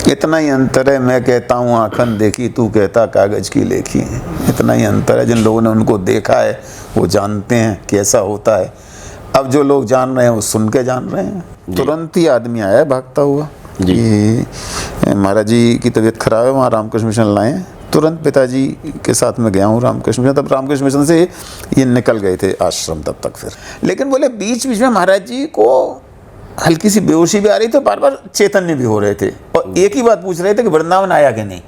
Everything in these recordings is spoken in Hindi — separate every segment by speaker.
Speaker 1: इतना ही अंतर है, मैं कहता हूँ आँखन देखी, तू कहता कागज की लेखी। इतना ही अंतर है। जिन लोगों ने उनको देखा है वो जानते हैं कैसा होता है। अब जो लोग जान रहे हैं वो सुन के जान रहे हैं। तुरंत ही आदमी आया भागता हुआ कि महाराज जी की तबीयत खराब है, वहाँ रामकृष्ण मिशन लाएं। तुरंत पिताजी के साथ में गया हूँ रामकृष्ण मिशन। तब रामकृष्ण मिशन से ये निकल गए थे आश्रम तब तक। फिर लेकिन बोले बीच बीच में महाराज जी को हल्की सी बेहोशी भी आ रही थी, बार बार चैतन्य भी हो रहे थे, और एक ही बात पूछ रहे थे कि वृंदावन आया कि नहीं,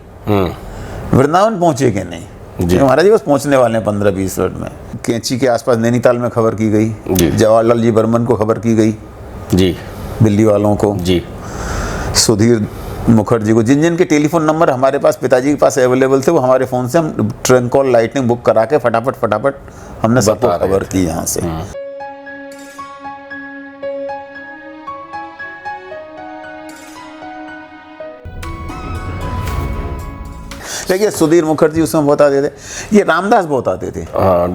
Speaker 1: वृंदावन पहुंचे कि नहीं। महाराज जी बस पहुंचने वाले हैं 15-20 मिनट में। कैंची के आसपास नैनीताल में खबर की गई, जवाहरलाल जी बर्मन को खबर की गई जी, दिल्ली वालों को जी, सुधीर मुखर्जी को, जिन जिन के टेलीफोन नंबर हमारे पास पिताजी के पास अवेलेबल थे, वो हमारे फ़ोन से हम ट्रेन कॉल लाइटनिंग बुक करा के फटाफट हमने सबको खबर की यहाँ से। देखिए सुधीर मुखर्जी उसमें बहुत आते थे, ये रामदास बहुत आते थे।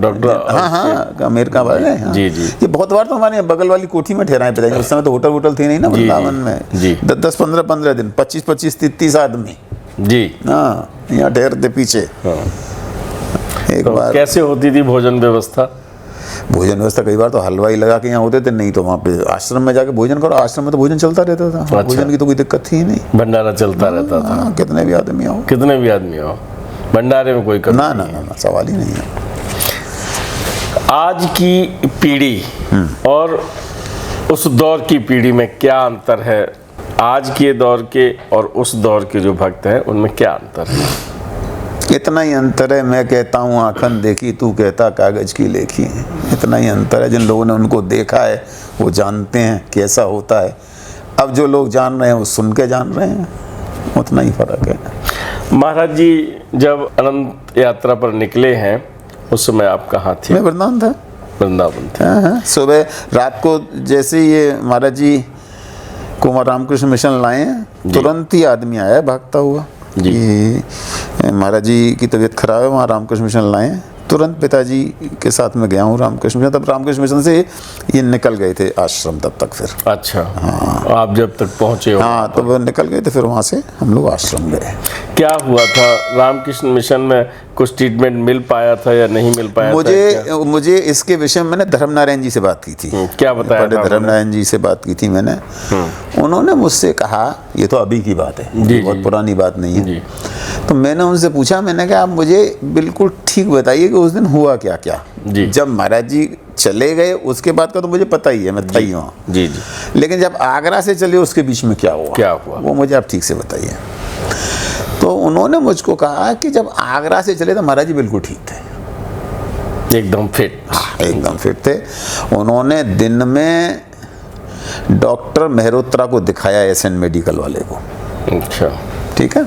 Speaker 2: डॉक्टर
Speaker 1: हाँ अमेरिका वाले
Speaker 2: जी जी,
Speaker 1: ये बहुत बार तो हमारे बगल वाली कोठी में ठहराए पिताजी। उस समय तो होटल थी नहीं ना वृंदावन में। 10-15 दिन 25-30 आदमी जी हाँ यहाँ ठहरते पीछे। एक बार
Speaker 2: कैसे होती थी भोजन व्यवस्था?
Speaker 1: भोजन व्यवस्था कई बार तो हलवाई लगा के यहाँ होते थे, नहीं तो वहाँ पे आश्रम में जाके भोजन करो। आश्रम में तो भोजन चलता रहता था। अच्छा। भोजन की तो कोई दिक्कत थी ही नहीं,
Speaker 2: भंडारा चलता रहता था।
Speaker 1: कितने भी आदमी आओ,
Speaker 2: भंडारे में कोई कमी
Speaker 1: ना सवाल ही नहीं है।
Speaker 2: आज की पीढ़ी और उस दौर की पीढ़ी में क्या अंतर है? आज के दौर के और उस दौर के जो भक्त हैं उनमें क्या अंतर है?
Speaker 1: इतना ही अंतर है, मैं कहता हूँ आँखन देखी, तू कहता कागज की लेखी। इतना ही अंतर है। जिन लोगों ने उनको देखा है वो जानते हैं कैसा होता है। अब जो लोग जान रहे हैं वो सुन के जान रहे हैं। उतना ही फर्क है।
Speaker 2: महाराज जी जब अनंत यात्रा पर निकले हैं उस समय आप कहाँ थे?
Speaker 1: मैं वृंदावन था।
Speaker 2: वृंदावन थे।
Speaker 1: हाँ, सुबह रात को जैसे ये महाराज जी को रामकृष्ण मिशन लाए, तुरंत ही आदमी आया भागता हुआ कि महाराज जी की तबीयत खराब है, वहाँ रामकृष्ण मिशन लाएं। तुरंत पिताजी के साथ में गया हूँ रामकृष्ण मिशन। तब रामकृष्ण मिशन से ये निकल गए थे आश्रम तब तक। फिर
Speaker 2: अच्छा हाँ, आप जब तक पहुँचे हो?
Speaker 1: हाँ तो वो निकल गए थे, फिर वहाँ से हम लोग आश्रम गए।
Speaker 2: क्या हुआ था रामकृष्ण मिशन में? कुछ ट्रीटमेंट मिल पाया था या नहीं मिल पाया था?
Speaker 1: मुझे इसके विषय में मैंने धर्मनारायण जी से बात की थी।
Speaker 2: क्या बताया था?
Speaker 1: धर्मनारायण जी से बात की थी मैंने। उन्होंने मुझसे कहा, ये तो अभी की बात है, बहुत पुरानी बात नहीं है। तो मैंने उनसे पूछा, मैंने कहा आप मुझे बिल्कुल ठीक बताइए कि उस दिन हुआ क्या क्या। जब महाराज जी चले गए उसके बाद का तो मुझे पता ही है, मैं था ही वहाँ जी, लेकिन जब आगरा से चले उसके बीच में क्या हुआ वो मुझे आप ठीक से बताइए। तो उन्होंने मुझको कहा कि जब आगरा से चले तो महाराज जी बिल्कुल ठीक थे,
Speaker 2: एकदम फिट।
Speaker 1: हाँ, एकदम फिट थे। उन्होंने दिन में डॉक्टर मेहरोत्रा को दिखाया, एसएन मेडिकल वाले को। अच्छा ठीक है।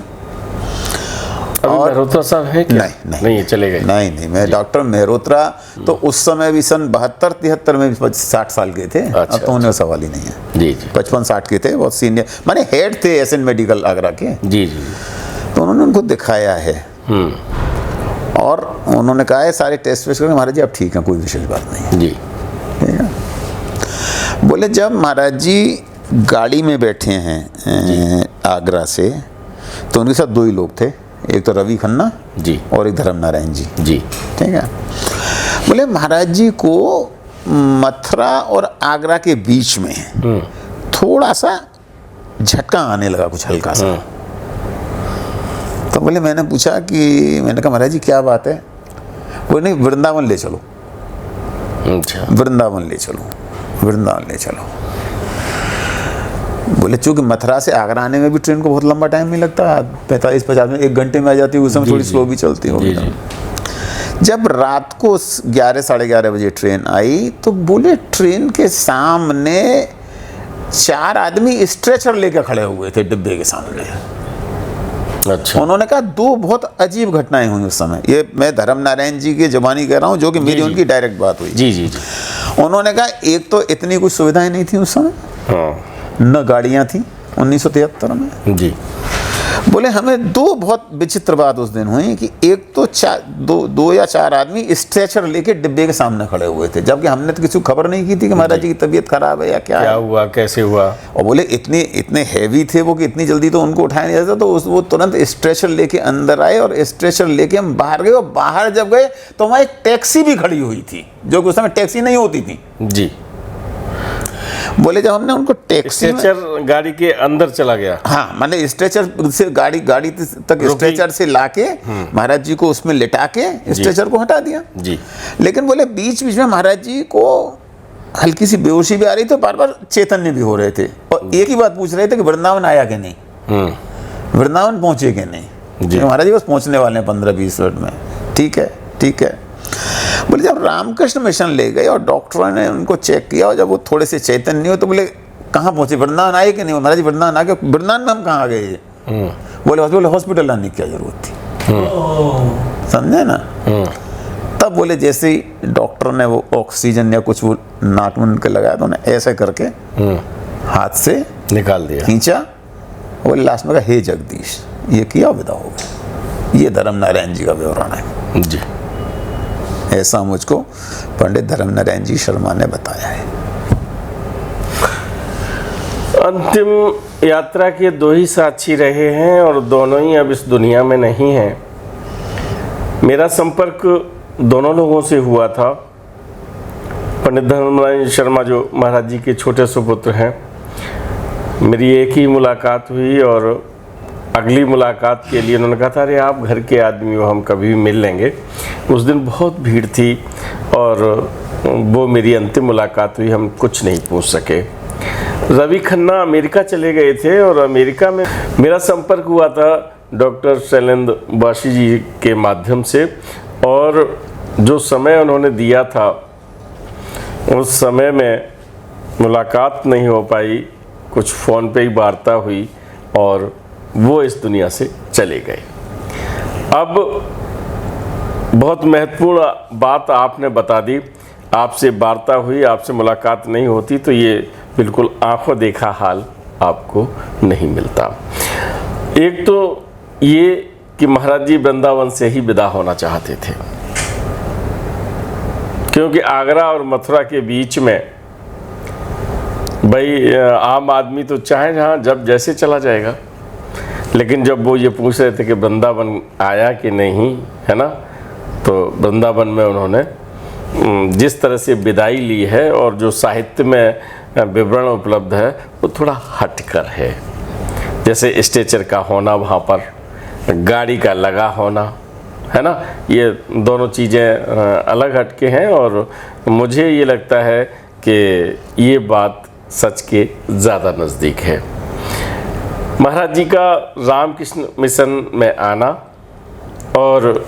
Speaker 2: और मेहरोत्रा साहब है क्या? नहीं चले गए।
Speaker 1: नहीं मैं डॉक्टर मेहरोत्रा तो उस समय भी सन 72-73 में 60 साल के थे।
Speaker 2: अच्छा,
Speaker 1: अब तो उन्हें सवाल ही नहीं है जी। 55-60 के थे, बहुत सीनियर माने हेड थे एसएन मेडिकल आगरा के जी। तो उन्होंने उनको दिखाया है और उन्होंने कहा है सारे टेस्ट वेस्ट करके महाराज जी आप ठीक हैं, कोई विशेष बात नहीं जी। ठीक है। बोले जब महाराज जी गाड़ी में बैठे हैं आगरा से तो उनके साथ 2 ही लोग थे, एक तो रवि खन्ना जी और एक धर्मनारायण जी। ठीक है। बोले महाराज जी को मथुरा और आगरा के बीच में थोड़ा सा झटका आने लगा, कुछ हल्का सा। तो बोले मैंने पूछा कि मैंने कहा महाराज जी क्या बात है? बोले नहीं वृंदावन ले चलो। अच्छा वृंदावन ले चलो। बोले चूँकि मथुरा से आगरा आने में भी ट्रेन को बहुत लंबा टाइम नहीं लगता, 45-50 में 1 घंटे में आ जाती है, उस समय थोड़ी स्लो भी चलती होगी। जब रात को 11-11:30 बजे ट्रेन आई तो बोले ट्रेन के सामने 4 आदमी स्ट्रेचर लेकर खड़े हुए थे डिब्बे के सामने। अच्छा। उन्होंने कहा 2 बहुत अजीब घटनाएं हुई उस समय। ये मैं धर्मनारायण जी की जुबानी कह रहा हूँ, जो कि मेरी उनकी डायरेक्ट बात हुई जी। उन्होंने कहा एक तो इतनी कुछ सुविधाएं नहीं थी उस समय, न गाड़ियां थी 1973 में जी। बोले हमें दो बहुत विचित्र बात उस दिन हुई कि एक तो दो या चार आदमी स्ट्रेचर लेके डिब्बे के सामने खड़े हुए थे, जबकि हमने तो किसी को खबर नहीं की थी कि महाराज जी की तबीयत खराब है या क्या है।
Speaker 2: हुआ, कैसे हुआ।
Speaker 1: और बोले इतने हैवी थे वो कि इतनी जल्दी तो उनको उठाया नहीं जाता, तो वो तुरंत स्ट्रेचर लेके अंदर आए और स्ट्रेचर लेके हम बाहर गए। और बाहर जब गए तो वहाँ एक टैक्सी भी खड़ी हुई थी, जो कि उस समय टैक्सी नहीं होती थी जी। बोले जब हमने उनको टैक्सी
Speaker 2: स्ट्रेचर गाड़ी के अंदर चला गया,
Speaker 1: हाँ मैंने स्ट्रेचर से गाड़ी तक स्ट्रेचर से लाके महाराज जी को उसमें लिटा के स्ट्रेचर को हटा दिया
Speaker 2: जी।
Speaker 1: लेकिन बोले बीच बीच में महाराज जी को हल्की सी बेहोशी भी आ रही थी, बार बार चैतन्य भी हो रहे थे, और एक ही बात पूछ रहे थे कि वृंदावन आया कि नहीं, वृंदावन पहुंचे कि नहीं। महाराज जी बस पहुंचने वाले हैं 15-20 मिनट में। ठीक है ठीक है। बोले जब रामकृष्ण मिशन ले गए और डॉक्टरों ने उनको चेक किया और जब वो थोड़े से चैतन्य हो तो बोले कहाँ पहुंचे, वृंदावन आए कि नहीं। महाराज जी वृंदावन आ गए। वृंदावन में हम कहाँ आ गए। बोले हॉस्पिटल आने की क्या जरूरत थी, समझे ना। तब बोले जैसे ही डॉक्टर ने वो ऑक्सीजन या कुछ वो नाक में उनके लगाया तो उन्हें ऐसे करके हाथ से
Speaker 2: निकाल दिया,
Speaker 1: खींचा। बोले लास्ट में कहा हे जगदीश, ये किया विदा हो गया। ये धर्म नारायण जी का विवरण है
Speaker 2: जी।
Speaker 1: ऐसा मुझको पंडित धर्म नारायण जी शर्मा ने बताया है।
Speaker 2: अंतिम यात्रा के दो ही साक्षी रहे हैं और दोनों ही अब इस दुनिया में नहीं हैं। मेरा संपर्क दोनों लोगों से हुआ था। पंडित धर्म नारायण शर्मा जो महाराज जी के छोटे सुपुत्र हैं, मेरी एक ही मुलाकात हुई और अगली मुलाकात के लिए उन्होंने कहा था अरे आप घर के आदमी हो, हम कभी भी मिल लेंगे। उस दिन बहुत भीड़ थी और वो मेरी अंतिम मुलाकात हुई, हम कुछ नहीं पूछ सके। रवि खन्ना अमेरिका चले गए थे और अमेरिका में मेरा संपर्क हुआ था डॉक्टर शैलेंद्र बाशी जी के माध्यम से, और जो समय उन्होंने दिया था उस समय में मुलाकात नहीं हो पाई, कुछ फ़ोन पे ही वार्ता हुई और वो इस दुनिया से चले गए। अब बहुत महत्वपूर्ण बात आपने बता दी, आपसे वार्ता हुई, आपसे मुलाकात नहीं होती तो ये बिल्कुल आंखों देखा हाल आपको नहीं मिलता। एक तो ये कि महाराज जी वृंदावन से ही विदा होना चाहते थे, क्योंकि आगरा और मथुरा के बीच में भाई आम आदमी तो चाहे जहाँ जब जैसे चला जाएगा, लेकिन जब वो ये पूछ रहे थे कि वृंदावन आया कि नहीं, है ना, तो वृंदावन में उन्होंने जिस तरह से विदाई ली है और जो साहित्य में विवरण उपलब्ध है वो थोड़ा हटकर है। जैसे स्ट्रेचर का होना वहाँ पर, गाड़ी का लगा होना, है ना, ये दोनों चीज़ें अलग हटके हैं और मुझे ये लगता है कि ये बात सच के ज़्यादा नज़दीक है। महाराज जी का रामकृष्ण मिशन में आना और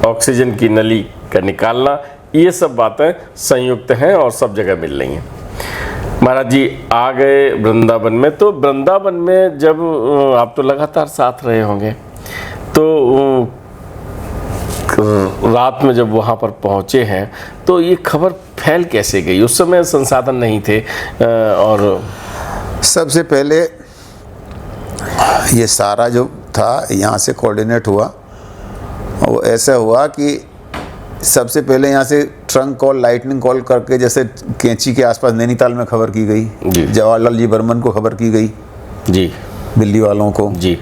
Speaker 2: ऑक्सीजन की नली का निकालना, ये सब बातें संयुक्त हैं और सब जगह मिल रही हैं। महाराज जी आ गए वृंदावन में, तो वृंदावन में जब आप तो लगातार साथ रहे होंगे, तो रात में जब वहाँ पर पहुँचे हैं तो ये खबर फैल कैसे गई? उस समय संसाधन नहीं थे और
Speaker 1: सबसे पहले ये सारा जो था यहाँ से कोऑर्डिनेट हुआ, वो ऐसा हुआ कि सबसे पहले यहाँ से ट्रंक कॉल, लाइटनिंग कॉल करके, जैसे कैंची के आसपास नैनीताल में खबर की गई, जवाहरलाल जी बर्मन को खबर की गई जी, दिल्ली वालों को जी,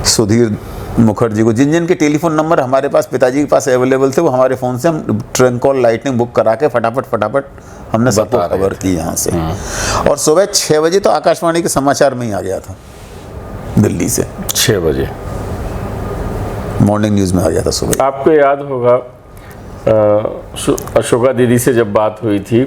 Speaker 1: सुधीर मुखर्जी को, जिन जिन के टेलीफोन नंबर हमारे पास पिताजी के पास अवेलेबल थे, वो हमारे फ़ोन से हम ट्रंक कॉल लाइटनिंग बुक करा के फटाफट हमने सबको खबर की यहाँ से। और सुबह 6 बजे तो आकाशवाणी के समाचार में ही आ गया था, दिल्ली से
Speaker 2: 6 बजे
Speaker 1: मॉर्निंग न्यूज़ में आ गया था सुबह।
Speaker 2: आपको याद होगा अशोका दीदी से जब बात हुई थी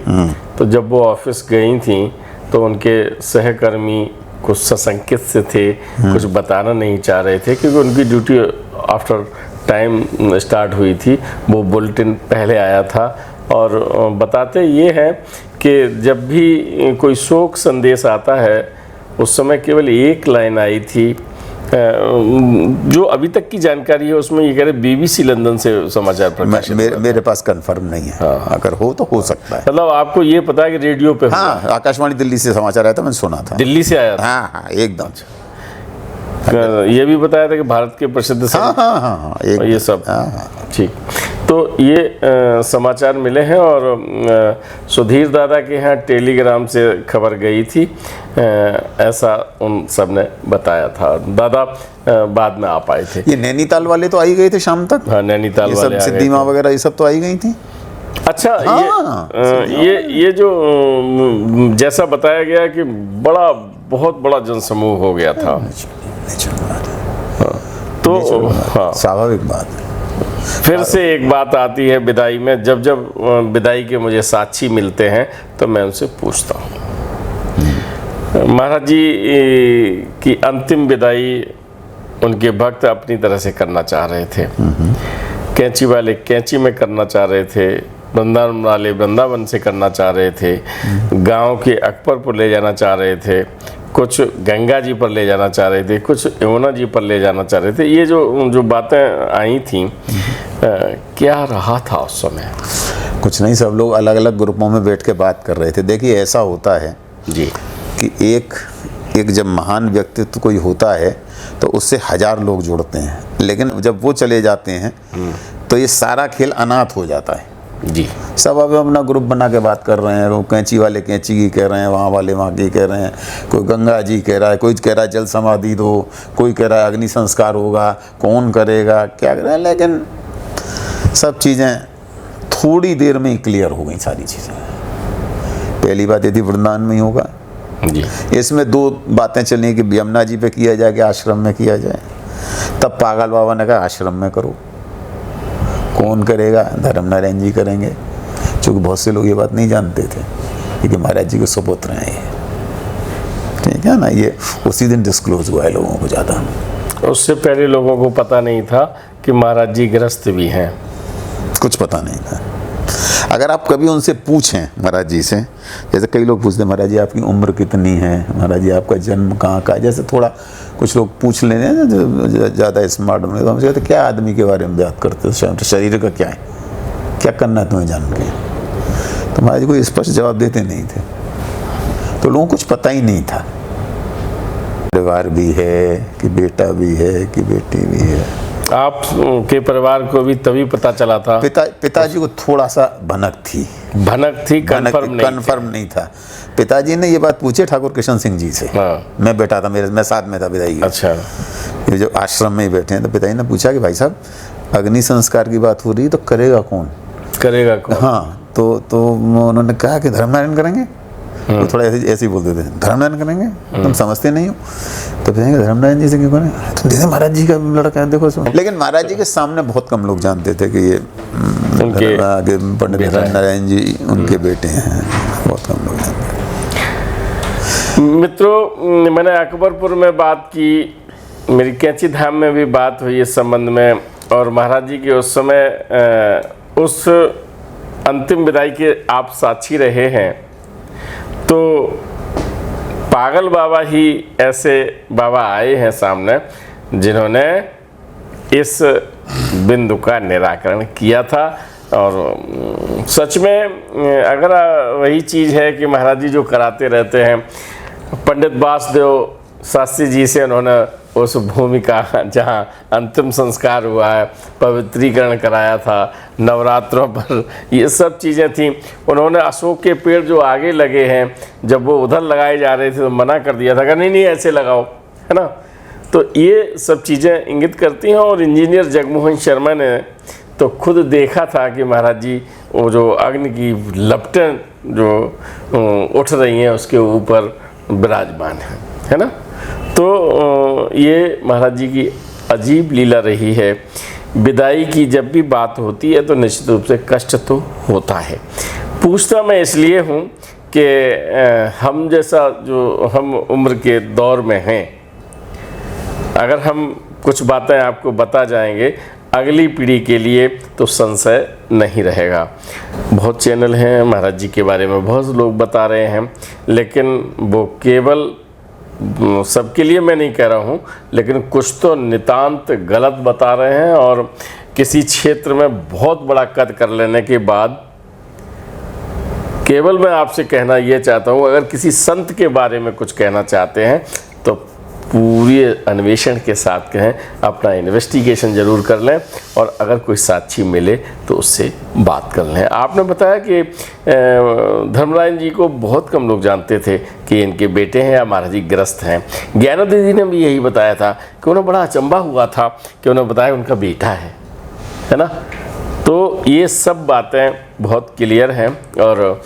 Speaker 2: तो जब वो ऑफिस गई थी तो उनके सहकर्मी कुछ सशंकित से थे, कुछ बताना नहीं चाह रहे थे, क्योंकि उनकी ड्यूटी आफ्टर टाइम स्टार्ट हुई थी, वो बुलेटिन पहले आया था। और बताते ये हैं कि जब भी कोई शोक संदेश आता है उस समय केवल एक लाइन आई थी, जो अभी तक की जानकारी है उसमें ये कह रहे BBC लंदन से समाचार प्रकाशित।
Speaker 1: मेरे पास कंफर्म नहीं है। हाँ। अगर हो तो हो सकता है।
Speaker 2: मतलब आपको ये पता है कि रेडियो पे?
Speaker 1: हाँ, आकाशवाणी दिल्ली से समाचार आया था, मैंने सुना था।
Speaker 2: दिल्ली से आया था?
Speaker 1: हाँ हाँ एकदम।
Speaker 2: ये भी बताया था कि भारत के प्रसिद्ध
Speaker 1: हाँ हाँ हाँ हाँ एक
Speaker 2: ये सब।
Speaker 1: हाँ हाँ
Speaker 2: ठीक, तो ये समाचार मिले हैं और सुधीर दादा के यहाँ टेलीग्राम से खबर गई थी, ऐसा उन सब ने बताया था। दादा बाद में आ पाए थे।
Speaker 1: ये नैनीताल वाले तो आई गए थे शाम तक।
Speaker 2: हाँ, नैनीताल
Speaker 1: ये
Speaker 2: वाले
Speaker 1: सब
Speaker 2: आ गए
Speaker 1: सिद्धि माँ
Speaker 2: थे।
Speaker 1: वगैरह ये सब तो आई गई थी।
Speaker 2: अच्छा,
Speaker 1: हाँ,
Speaker 2: ये जो जैसा बताया गया कि बहुत बड़ा जनसमूह हो गया था, तो हाँ,
Speaker 1: स्वाभाविक बात है।
Speaker 2: फिर से एक बात आती है विदाई में, जब विदाई के मुझे साक्षी मिलते हैं तो मैं उनसे पूछता हूँ। महाराज जी की अंतिम विदाई उनके भक्त अपनी तरह से करना चाह रहे थे। कैंची वाले कैंची में करना चाह रहे थे, वृंदावन वाले वृंदावन से करना चाह रहे थे, गांव के अकबरपुर ले जाना चाह रहे थे, कुछ गंगा जी पर ले जाना चाह रहे थे, कुछ यमुना जी पर ले जाना चाह रहे थे। ये जो बातें आई थी, क्या रहा था उस समय?
Speaker 1: कुछ नहीं, सब लोग अलग अलग ग्रुपों में बैठ के बात कर रहे थे। देखिए ऐसा होता है
Speaker 2: जी
Speaker 1: कि एक जब महान व्यक्तित्व कोई होता है तो उससे 1000 लोग जुड़ते हैं, लेकिन जब वो चले जाते हैं तो ये सारा खेल अनाथ हो जाता है
Speaker 2: जी।
Speaker 1: सब अब अपना ग्रुप बना के बात कर रहे हैं। वो कैंची वाले कैंची की कह रहे हैं, वहाँ वाले वहाँ की कह रहे हैं, कोई गंगा जी कह रहा है, कोई कह रहा है जल समाधि दो, कोई कह रहा है अग्नि संस्कार होगा, कौन करेगा क्या करेगा। लेकिन सब चीज़ें थोड़ी देर में ही क्लियर हो गई सारी चीज़ें। पहली बात ये थी वृंदावन में ही होगा
Speaker 2: जी।
Speaker 1: इसमें 2 बातें चली कि यमुना जी पे किया जाए कि आश्रम में किया जाए। तब पागल बाबा ने कहा आश्रम में करो। कौन करेगा? धर्मनारायण जी करेंगे, क्योंकि बहुत से लोग ये बात नहीं जानते थे क्योंकि महाराज जी के सुपुत्र हैं ये, ठीक है ना। ये उसी दिन डिस्क्लोज हुआ है लोगों को ज़्यादा।
Speaker 2: उससे पहले लोगों को पता नहीं था कि महाराज जी गृहस्थ भी हैं,
Speaker 1: कुछ पता नहीं था। अगर आप कभी उनसे पूछें महाराज जी से, जैसे कई लोग पूछते हैं महाराज जी आपकी उम्र कितनी है, महाराज जी आपका जन्म कहाँ का है, जैसे थोड़ा कुछ लोग पूछ लेते हैं ना ज़्यादा स्मार्ट होने, तो हमसे कहते क्या आदमी के बारे में बात करते हो, शरीर का क्या है, क्या करना है तुम्हें जान के। तो महाराज जी कोई स्पष्ट जवाब देते नहीं थे, तो लोगों को कुछ पता ही नहीं था। परिवार भी है कि बेटा भी है कि बेटी भी है।
Speaker 2: आप के परिवार को भी तभी पता चला था?
Speaker 1: पिताजी को थोड़ा सा भनक थी,
Speaker 2: कन्फर्म
Speaker 1: नहीं था। पिताजी ने ये बात पूछी ठाकुर किशन सिंह जी से।
Speaker 2: हाँ।
Speaker 1: मैं बैठा था, मैं साथ में था पिताजी।
Speaker 2: अच्छा।
Speaker 1: ये जो आश्रम में ही बैठे हैं, तो पिताजी ने पूछा कि भाई साहब अग्नि संस्कार की बात हो रही है तो करेगा कौन? हाँ, तो उन्होंने कहा कि धर्मनारायण करेंगे। वो थोड़ा ऐसे ही बोलते थे, धर्मनारायण करेंगे, तुम समझते नहीं हो। तो कहेंगे धर्मनारायण जी से क्यों करें, तुम जैसे महाराज जी का लड़का है देखो। लेकिन महाराज जी के सामने बहुत कम लोग जानते थे कि ये पंडित धर्मनारायण जी उनके बेटे हैं, बहुत कम लोग जानते थे।
Speaker 2: मित्रों, मैंने अकबरपुर में बात की, मेरी कैंची धाम में भी बात हुई इस संबंध में, और महाराज जी के उस समय उस अंतिम विदाई के आप साक्षी रहे हैं। तो पागल बाबा ही ऐसे बाबा आए हैं सामने जिन्होंने इस बिंदु का निराकरण किया था। और सच में अगर वही चीज़ है कि महाराज जी जो कराते रहते हैं, पंडित वासुदेव शास्त्री जी से उन्होंने उस भूमि का जहाँ अंतिम संस्कार हुआ है पवित्रीकरण कराया था, नवरात्रों पर ये सब चीज़ें थी। उन्होंने अशोक के पेड़ जो आगे लगे हैं, जब वो उधर लगाए जा रहे थे तो मना कर दिया था कि नहीं ऐसे लगाओ, है ना। तो ये सब चीज़ें इंगित करती हैं। और इंजीनियर जगमोहन शर्मा ने तो खुद देखा था कि महाराज जी वो जो अग्नि की लपटें जो उठ रही हैं उसके ऊपर विराजमान है ना। तो ये महाराज जी की अजीब लीला रही है। विदाई की जब भी बात होती है तो निश्चित रूप से कष्ट तो होता है। पूछता मैं इसलिए हूँ कि हम जैसा जो हम उम्र के दौर में हैं, अगर हम कुछ बातें आपको बता जाएंगे अगली पीढ़ी के लिए तो संशय नहीं रहेगा। बहुत चैनल हैं महाराज जी के बारे में बहुत लोग बता रहे हैं, लेकिन वो केवल सबके लिए मैं नहीं कह रहा हूँ, लेकिन कुछ तो नितांत गलत बता रहे हैं। और किसी क्षेत्र में बहुत बड़ा कद कर लेने के बाद केवल मैं आपसे कहना ये चाहता हूँ, अगर किसी संत के बारे में कुछ कहना चाहते हैं तो पूरी अन्वेषण के साथ कहें, अपना इन्वेस्टिगेशन ज़रूर कर लें और अगर कोई साक्षी मिले तो उससे बात कर लें। आपने बताया कि धर्मराज जी को बहुत कम लोग जानते थे कि इनके बेटे हैं या महाराज जी ग्रस्त हैं। ज्ञानो दीदी ने भी यही बताया था कि उन्हें बड़ा अचंभा हुआ था कि उन्हें बताया उनका बेटा है ना। तो ये सब बातें बहुत क्लियर हैं। और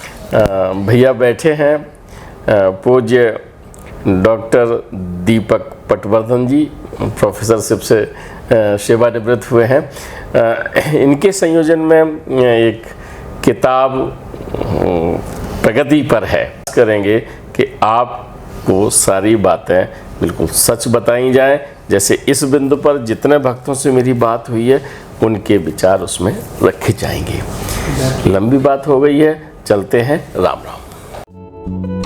Speaker 2: भैया बैठे हैं, पूज्य डॉक्टर दीपक पटवर्धन जी प्रोफेसरशिप से सेवानिवृत्त हुए हैं। इनके संयोजन में एक किताब प्रगति पर है। करेंगे कि आपको सारी बातें बिल्कुल सच बताई जाए। जैसे इस बिंदु पर जितने भक्तों से मेरी बात हुई है उनके विचार उसमें रखे जाएंगे। लंबी बात हो गई है, चलते हैं। राम राम।